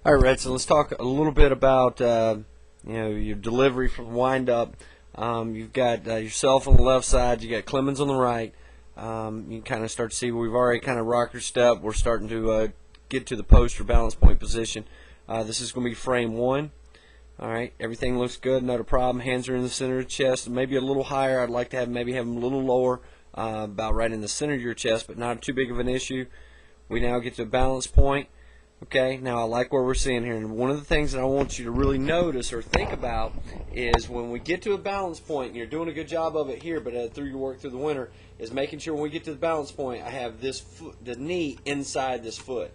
All right, Retsyn, let's talk a little bit about your delivery from wind up. You've got yourself on the left side. You got Clemens on the right. You can kind of start to see we've already kind of rocked our step. We're starting to get to the post or balance point position. This is going to be frame one. All right, everything looks good, not a problem. Hands are in the center of the chest, maybe a little higher. I'd like to maybe have them a little lower, about right in the center of your chest, but not too big of an issue. We now get to a balance point. Okay, now I like where we're seeing here, and one of the things that I want you to really notice or think about is when we get to a balance point, and you're doing a good job of it here, but through your work through the winter, is making sure when we get to the balance point, I have this foot, the knee inside this foot.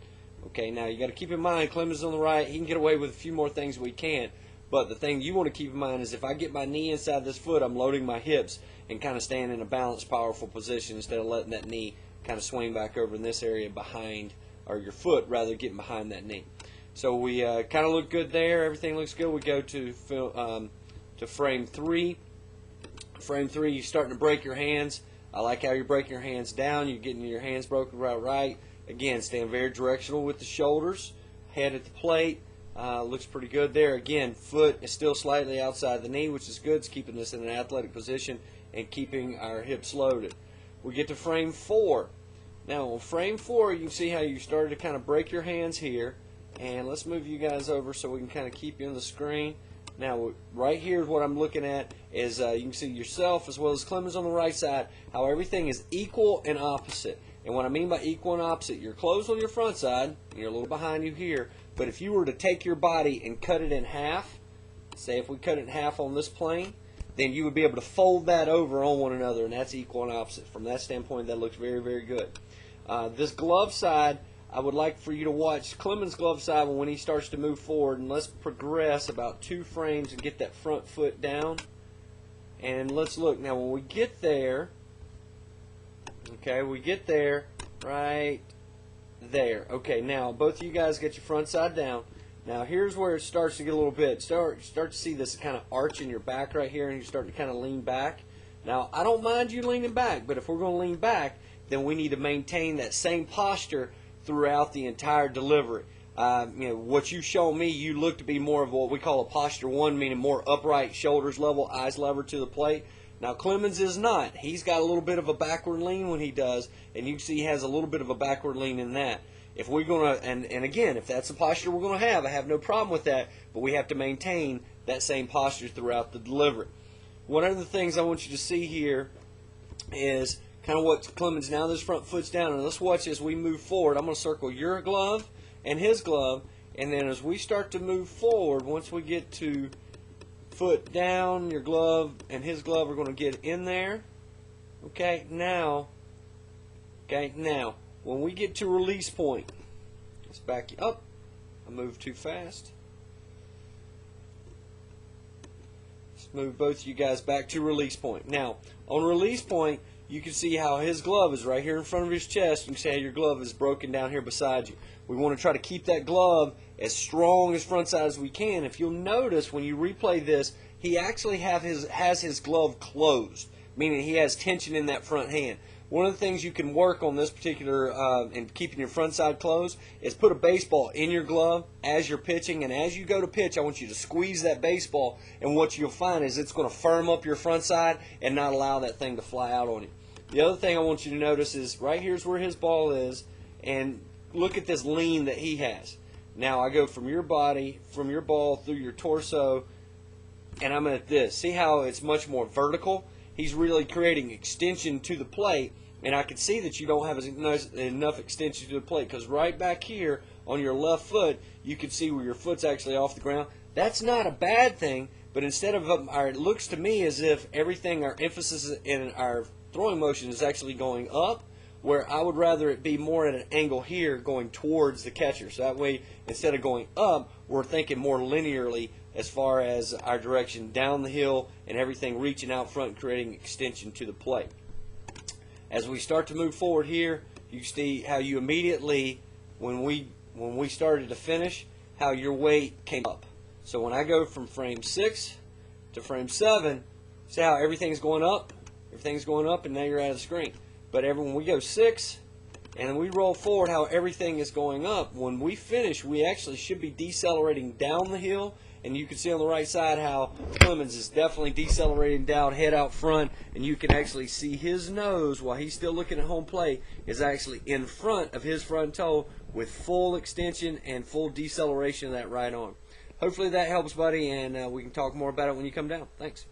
Okay, now you got to keep in mind, Clemens on the right, he can get away with a few more things we can't, but the thing you want to keep in mind is if I get my knee inside this foot, I'm loading my hips and kind of staying in a balanced, powerful position instead of letting that knee kind of swing back over in this area behind, or your foot rather, getting behind that knee. So we kind of look good there. Everything looks good. We go to frame three. Frame three, you're starting to break your hands. I like how you're breaking your hands down. You're getting your hands broken right. Again, staying very directional with the shoulders. Head at the plate. Looks pretty good there. Again, foot is still slightly outside the knee, which is good. It's keeping us in an athletic position and keeping our hips loaded. We get to frame four. Now on frame four, you can see how you started to kind of break your hands here. And let's move you guys over so we can kind of keep you on the screen. Now right here is what I'm looking at is you can see yourself as well as Clemens on the right side, how everything is equal and opposite. And what I mean by equal and opposite, you're closed on your front side, you're a little behind you here, but if you were to take your body and cut it in half, say if we cut it in half on this plane, then you would be able to fold that over on one another, and that's equal and opposite. From that standpoint, that looks very, very good. This glove side, I would like for you to watch Clemens' glove side when he starts to move forward, and let's progress about 2 frames and get that front foot down. And let's look. Now when we get there, okay, we get there right there. Okay, now both of you guys get your front side down. Now here's where it starts to get a little bit. Start to see this kind of arch in your back right here, and you start to kind of lean back. Now I don't mind you leaning back, but if we're going to lean back, then we need to maintain that same posture throughout the entire delivery. What you show me, you look to be more of what we call a posture one, meaning more upright, shoulders level, eyes levered to the plate. Now Clemens is not. He's got a little bit of a backward lean when he does, and you can see he has a little bit of a backward lean in that. If we're going to, and again, if that's the posture we're going to have, I have no problem with that, but we have to maintain that same posture throughout the delivery. One of the things I want you to see here is kind of what Clemens, now this front foot's down, and let's watch as we move forward. I'm going to circle your glove and his glove, and then as we start to move forward, once we get to foot down, your glove and his glove are going to get in there. Okay, now when we get to release point, let's back you up. I moved too fast. Let's move both of you guys back to release point. Now, on release point, you can see how his glove is right here in front of his chest. You can see how your glove is broken down here beside you. We want to try to keep that glove as strong as front side as we can. If you'll notice when you replay this, he actually has his glove closed, meaning he has tension in that front hand. One of the things you can work on this particular in keeping your front side closed is put a baseball in your glove as you're pitching, and as you go to pitch, I want you to squeeze that baseball, and what you'll find is it's going to firm up your front side and not allow that thing to fly out on you. The other thing I want you to notice is right here's where his ball is, and look at this lean that he has. Now I go from your body, from your ball through your torso, and I'm at this. See how it's much more vertical? He's really creating extension to the plate, and I can see that you don't have enough extension to the plate, because right back here on your left foot, you can see where your foot's actually off the ground. That's not a bad thing, but instead of it looks to me as if everything, our emphasis in our throwing motion is actually going up, where I would rather it be more at an angle here going towards the catcher. So that way, instead of going up, we're thinking more linearly as far as our direction down the hill and everything reaching out front and creating extension to the plate. As we start to move forward here, you see how you immediately, when we started to finish, how your weight came up. So when I go from frame 6 to frame 7, see how everything's going up? Everything's going up, and now you're out of the screen. But when we go 6 and we roll forward how everything is going up. When we finish, we actually should be decelerating down the hill, and you can see on the right side how Clemens is definitely decelerating down, head out front, and you can actually see his nose, while he's still looking at home plate, is actually in front of his front toe with full extension and full deceleration of that right arm. Hopefully that helps, buddy, and we can talk more about it when you come down. Thanks.